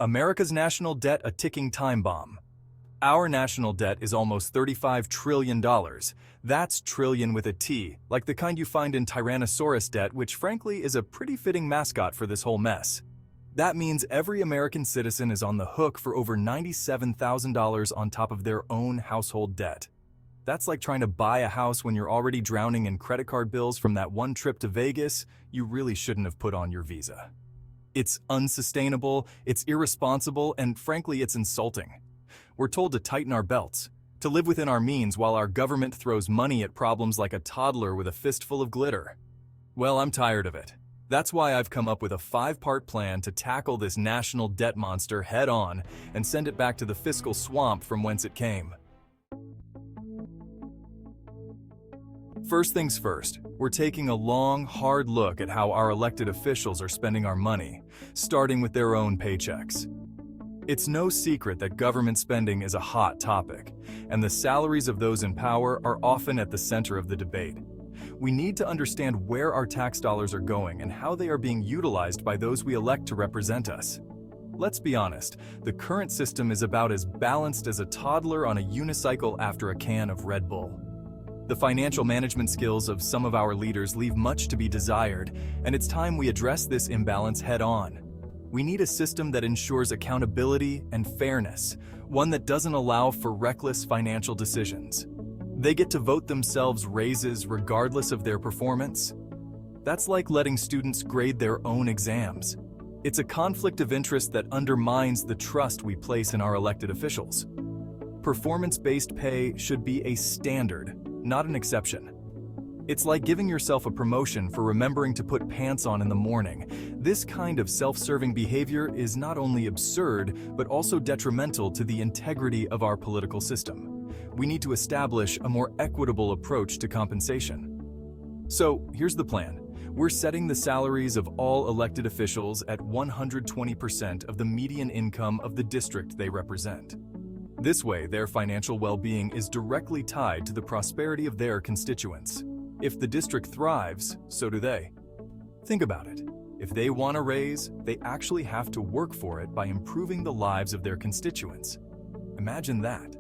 America's national debt a ticking time bomb. Our national debt is almost $35 trillion. That's trillion with a T, like the kind you find in Tyrannosaurus debt, which frankly is a pretty fitting mascot for this whole mess. That means every American citizen is on the hook for over $97,000 on top of their own household debt. That's like trying to buy a house when you're already drowning in credit card bills from that one trip to Vegas you really shouldn't have put on your visa. It's unsustainable, it's irresponsible, and frankly, it's insulting. We're told to tighten our belts, to live within our means while our government throws money at problems like a toddler with a fistful of glitter. Well, I'm tired of it. That's why I've come up with a 5-part plan to tackle this national debt monster head-on and send it back to the fiscal swamp from whence it came. First things first, we're taking a long, hard look at how our elected officials are spending our money, starting with their own paychecks. It's no secret that government spending is a hot topic, and the salaries of those in power are often at the center of the debate. We need to understand where our tax dollars are going and how they are being utilized by those we elect to represent us. Let's be honest, the current system is about as balanced as a toddler on a unicycle after a can of Red Bull. The financial management skills of some of our leaders leave much to be desired, and it's time we address this imbalance head-on. We need a system that ensures accountability and fairness, one that doesn't allow for reckless financial decisions. They get to vote themselves raises regardless of their performance. That's like letting students grade their own exams. It's a conflict of interest that undermines the trust we place in our elected officials. Performance-based pay should be a standard, not an exception. It's like giving yourself a promotion for remembering to put pants on in the morning. This kind of self-serving behavior is not only absurd, but also detrimental to the integrity of our political system. We need to establish a more equitable approach to compensation. So, here's the plan. We're setting the salaries of all elected officials at 120% of the median income of the district they represent. This way, their financial well-being is directly tied to the prosperity of their constituents. If the district thrives, so do they. Think about it. If they want a raise, they actually have to work for it by improving the lives of their constituents. Imagine that.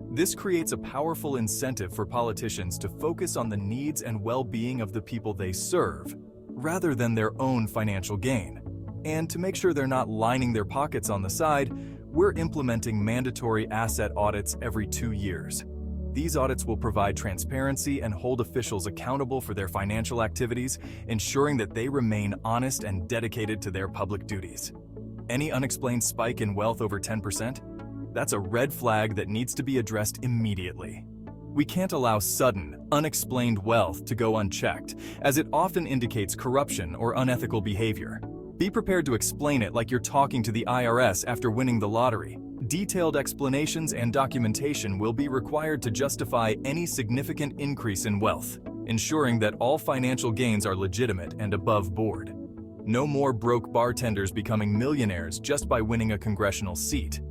This creates a powerful incentive for politicians to focus on the needs and well-being of the people they serve, rather than their own financial gain. And to make sure they're not lining their pockets on the side, we're implementing mandatory asset audits every 2 years. These audits will provide transparency and hold officials accountable for their financial activities, ensuring that they remain honest and dedicated to their public duties. Any unexplained spike in wealth over 10%? That's a red flag that needs to be addressed immediately. We can't allow sudden, unexplained wealth to go unchecked, as it often indicates corruption or unethical behavior. Be prepared to explain it like you're talking to the IRS after winning the lottery. Detailed explanations and documentation will be required to justify any significant increase in wealth, ensuring that all financial gains are legitimate and above board. No more broke bartenders becoming millionaires just by winning a congressional seat.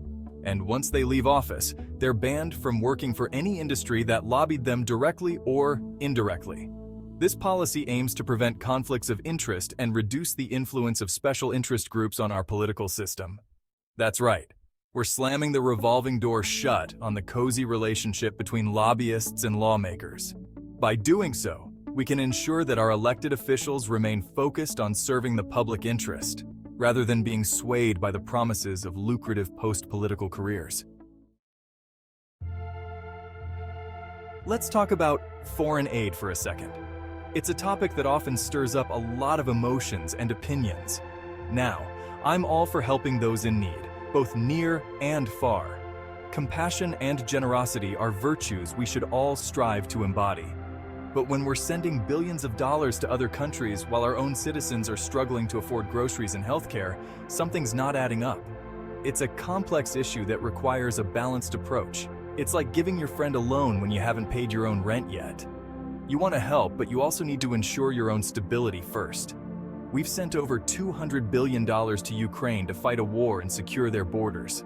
And once they leave office, they're banned from working for any industry that lobbied them directly or indirectly. This policy aims to prevent conflicts of interest and reduce the influence of special interest groups on our political system. That's right. We're slamming the revolving door shut on the cozy relationship between lobbyists and lawmakers. By doing so, we can ensure that our elected officials remain focused on serving the public interest, rather than being swayed by the promises of lucrative post-political careers. Let's talk about foreign aid for a second. It's a topic that often stirs up a lot of emotions and opinions. Now, I'm all for helping those in need, both near and far. Compassion and generosity are virtues we should all strive to embody. But when we're sending billions of dollars to other countries while our own citizens are struggling to afford groceries and healthcare, something's not adding up. It's a complex issue that requires a balanced approach. It's like giving your friend a loan when you haven't paid your own rent yet. You want to help, but you also need to ensure your own stability first. We've sent over $200 billion to Ukraine to fight a war and secure their borders.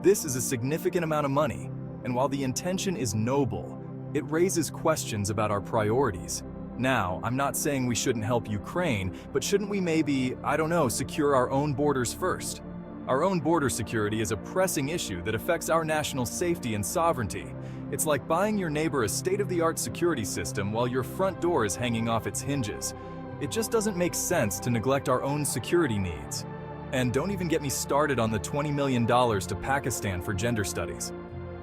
This is a significant amount of money, and while the intention is noble, it raises questions about our priorities. Now, I'm not saying we shouldn't help Ukraine, but shouldn't we maybe, secure our own borders first? Our own border security is a pressing issue that affects our national safety and sovereignty. It's like buying your neighbor a state-of-the-art security system while your front door is hanging off its hinges. It just doesn't make sense to neglect our own security needs. And don't even get me started on the $20 million to Pakistan for gender studies.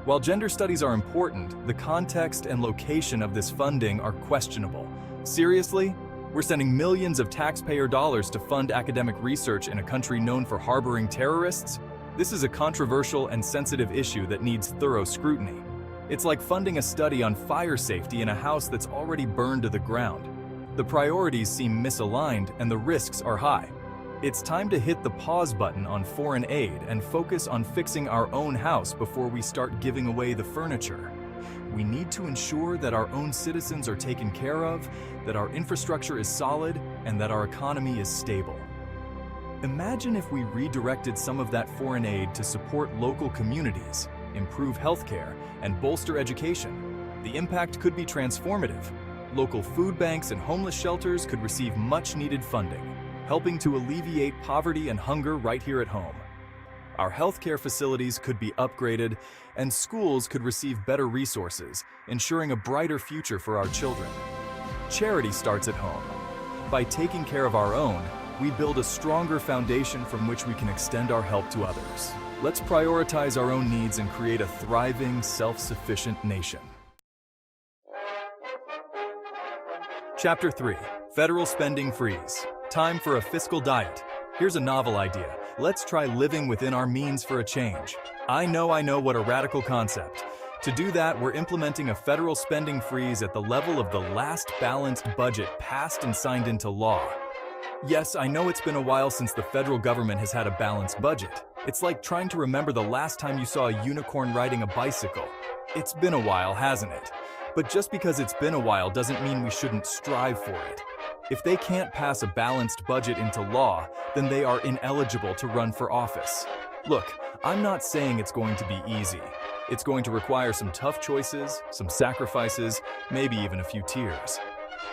While gender studies are important, the context and location of this funding are questionable. Seriously? We're sending millions of taxpayer dollars to fund academic research in a country known for harboring terrorists? This is a controversial and sensitive issue that needs thorough scrutiny. It's like funding a study on fire safety in a house that's already burned to the ground. The priorities seem misaligned and the risks are high. It's time to hit the pause button on foreign aid and focus on fixing our own house before we start giving away the furniture. We need to ensure that our own citizens are taken care of, that our infrastructure is solid, and that our economy is stable. Imagine if we redirected some of that foreign aid to support local communities, improve healthcare, and bolster education. The impact could be transformative. Local food banks and homeless shelters could receive much-needed funding, helping to alleviate poverty and hunger right here at home. Our healthcare facilities could be upgraded, and schools could receive better resources, ensuring a brighter future for our children. Charity starts at home. By taking care of our own, we build a stronger foundation from which we can extend our help to others. Let's prioritize our own needs and create a thriving, self-sufficient nation. Chapter 3. Federal Spending Freeze. Time for a fiscal diet. Here's a novel idea. Let's try living within our means for a change. I know, what a radical concept. To do that, we're implementing a federal spending freeze at the level of the last balanced budget passed and signed into law. Yes, I know it's been a while since the federal government has had a balanced budget. It's like trying to remember the last time you saw a unicorn riding a bicycle. It's been a while, hasn't it? But just because it's been a while doesn't mean we shouldn't strive for it. If they can't pass a balanced budget into law, then they are ineligible to run for office. Look, I'm not saying it's going to be easy. It's going to require some tough choices, some sacrifices, maybe even a few tears.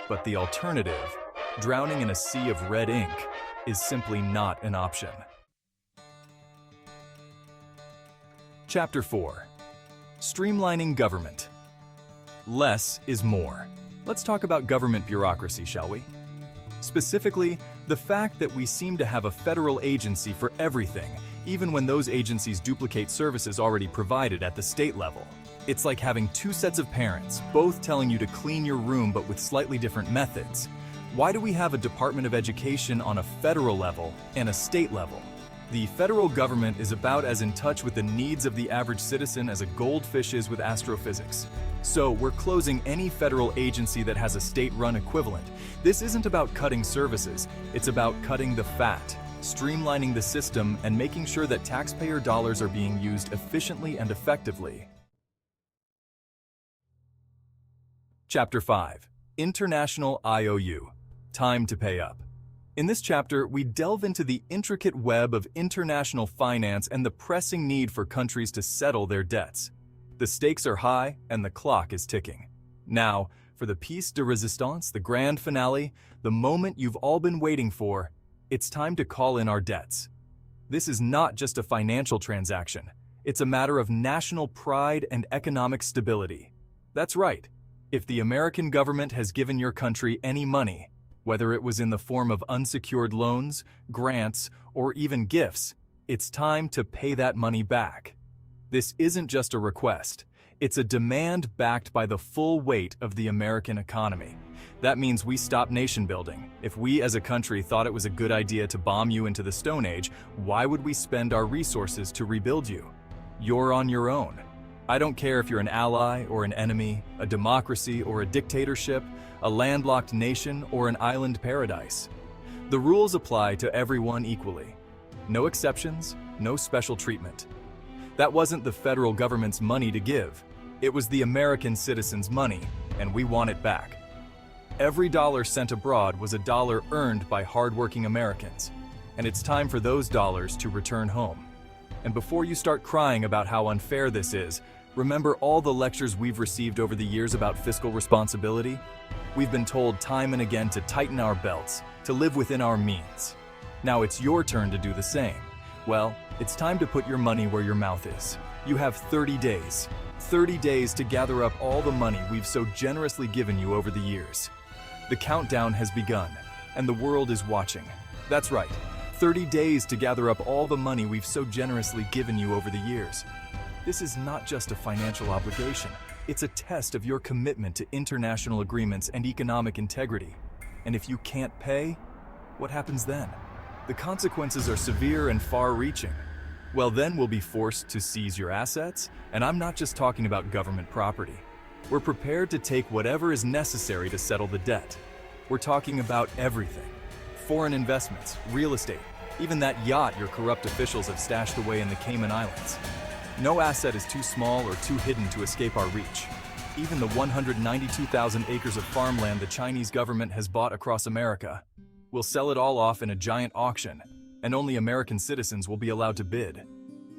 But the alternative, drowning in a sea of red ink, is simply not an option. Chapter 4. Streamlining Government. Less is more. Let's talk about government bureaucracy, shall we? Specifically, the fact that we seem to have a federal agency for everything, even when those agencies duplicate services already provided at the state level. It's like having two sets of parents, both telling you to clean your room but with slightly different methods. Why do we have a Department of Education on a federal level and a state level? The federal government is about as in touch with the needs of the average citizen as a goldfish is with astrophysics. So we're closing any federal agency that has a state-run equivalent. This isn't about cutting services, it's about cutting the fat, streamlining the system, and making sure that taxpayer dollars are being used efficiently and effectively. Chapter 5. International IOU. Time to pay up. In this chapter, we delve into the intricate web of international finance and the pressing need for countries to settle their debts. The stakes are high and the clock is ticking. Now, for the piece de resistance, the grand finale, the moment you've all been waiting for, it's time to call in our debts. This is not just a financial transaction. It's a matter of national pride and economic stability. That's right. If the American government has given your country any money, whether it was in the form of unsecured loans, grants, or even gifts, it's time to pay that money back. This isn't just a request. It's a demand backed by the full weight of the American economy. That means we stop nation building. If we as a country thought it was a good idea to bomb you into the Stone Age, why would we spend our resources to rebuild you? You're on your own. I don't care if you're an ally or an enemy, a democracy or a dictatorship, a landlocked nation or an island paradise. The rules apply to everyone equally. No exceptions, no special treatment. That wasn't the federal government's money to give. It was the American citizens' money, and we want it back. Every dollar sent abroad was a dollar earned by hardworking Americans, and it's time for those dollars to return home. And before you start crying about how unfair this is, remember all the lectures we've received over the years about fiscal responsibility? We've been told time and again to tighten our belts, to live within our means. Now it's your turn to do the same. Well, it's time to put your money where your mouth is. You have 30 days. 30 days to gather up all the money we've so generously given you over the years. The countdown has begun, and the world is watching. That's right, 30 days to gather up all the money we've so generously given you over the years. This is not just a financial obligation. It's a test of your commitment to international agreements and economic integrity. And if you can't pay, what happens then? The consequences are severe and far-reaching. Well, then we'll be forced to seize your assets, and I'm not just talking about government property. We're prepared to take whatever is necessary to settle the debt. We're talking about everything. Foreign investments, real estate, even that yacht your corrupt officials have stashed away in the Cayman Islands. No asset is too small or too hidden to escape our reach. Even the 192,000 acres of farmland the Chinese government has bought across America. We'll sell it all off in a giant auction, and only American citizens will be allowed to bid.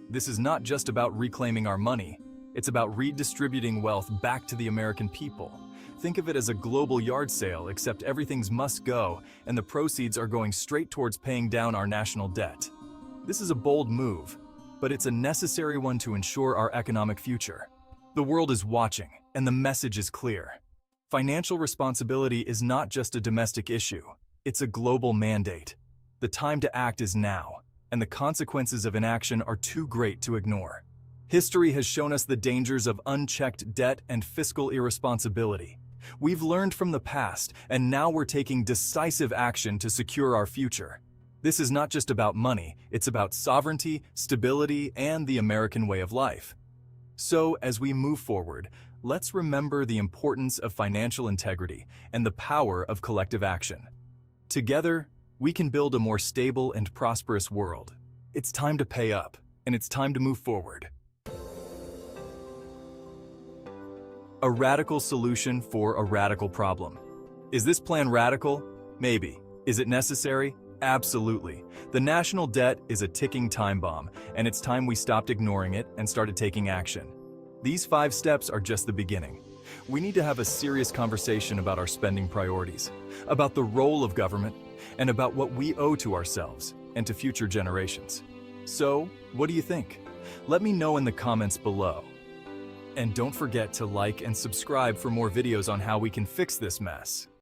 This is not just about reclaiming our money, it's about redistributing wealth back to the American people. Think of it as a global yard sale, except everything's must go, and the proceeds are going straight towards paying down our national debt. This is a bold move, but it's a necessary one to ensure our economic future. The world is watching, and the message is clear. Financial responsibility is not just a domestic issue. It's a global mandate. The time to act is now, and the consequences of inaction are too great to ignore. History has shown us the dangers of unchecked debt and fiscal irresponsibility. We've learned from the past, and now we're taking decisive action to secure our future. This is not just about money, it's about sovereignty, stability, and the American way of life. So, as we move forward, let's remember the importance of financial integrity and the power of collective action. Together, we can build a more stable and prosperous world. It's time to pay up, and it's time to move forward. A radical solution for a radical problem. Is this plan radical? Maybe. Is it necessary? Absolutely. The national debt is a ticking time bomb, and it's time we stopped ignoring it and started taking action. These 5 steps are just the beginning. We need to have a serious conversation about our spending priorities, about the role of government, and about what we owe to ourselves and to future generations. So, what do you think? Let me know in the comments below. And don't forget to like and subscribe for more videos on how we can fix this mess.